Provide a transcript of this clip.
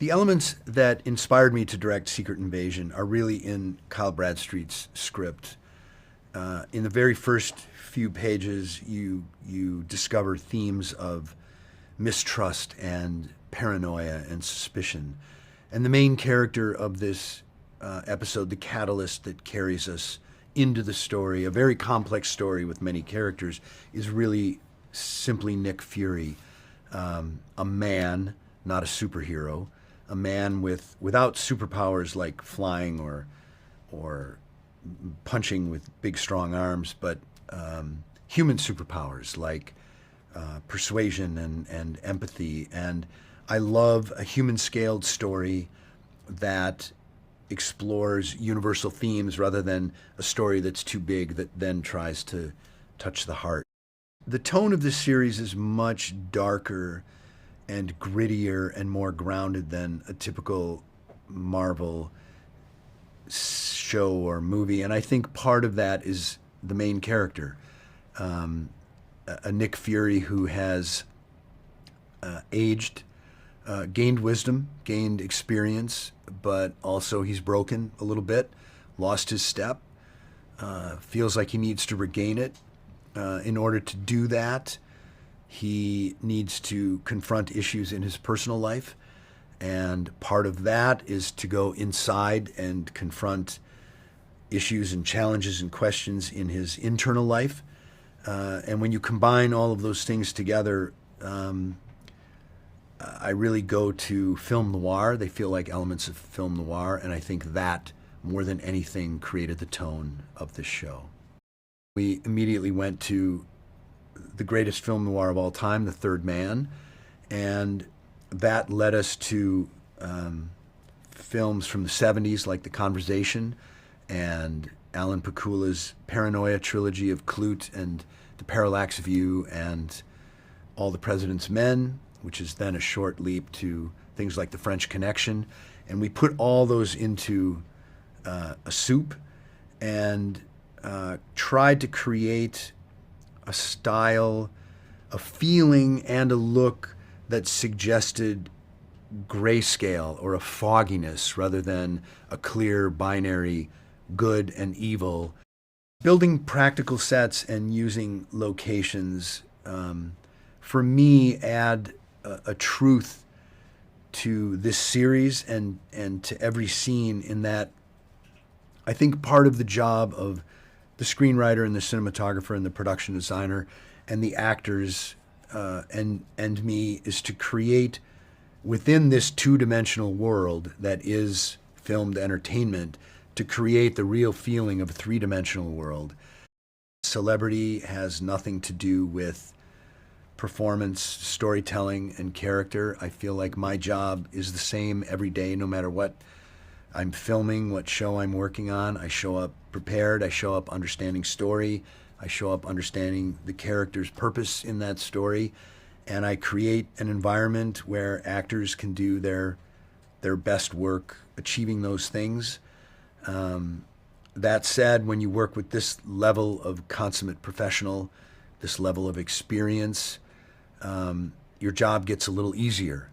The elements that inspired me to direct Secret Invasion are really in Kyle Bradstreet's script. In the very first few pages, you discover themes of mistrust and paranoia and suspicion. And the main character of this episode, the catalyst that carries us into the story, a very complex story with many characters, is really simply Nick Fury, a man, not a superhero, a man without superpowers like flying or punching with big strong arms, but human superpowers like persuasion and empathy. And I love a human-scaled story that explores universal themes rather than a story that's too big that then tries to touch the heart. The tone of this series is much darker and grittier and more grounded than a typical Marvel show or movie. And I think part of that is the main character, a Nick Fury who has aged, gained wisdom, gained experience, but also he's broken a little bit, lost his step, feels like he needs to regain it. In order to do that, he needs to confront issues in his personal life. And part of that is to go inside and confront issues and challenges and questions in his internal life. And when you combine all of those things together, I really go to film noir. They feel like elements of film noir, and I think that, more than anything, created the tone of this show. We immediately went to the greatest film noir of all time, The Third Man, and that led us to films from the 70s like The Conversation and Alan Pakula's Paranoia trilogy of Clute and The Parallax View and All the President's Men, which is then a short leap to things like The French Connection. And we put all those into a soup and tried to create a style, a feeling, and a look that suggested grayscale or a fogginess rather than a clear binary good and evil. Building practical sets and using locations, for me, add a truth to this series and to every scene, in that I think part of the job of the screenwriter and the cinematographer and the production designer and the actors and me is to create within this two-dimensional world that is filmed entertainment, to create the real feeling of a three-dimensional world. Celebrity has nothing to do with performance, storytelling, and character. I feel like my job is the same every day, no matter what I'm filming, what show I'm working on. I show up prepared, I show up understanding story, I show up understanding the character's purpose in that story, and I create an environment where actors can do their best work achieving those things. That said, when you work with this level of consummate professional, this level of experience, your job gets a little easier.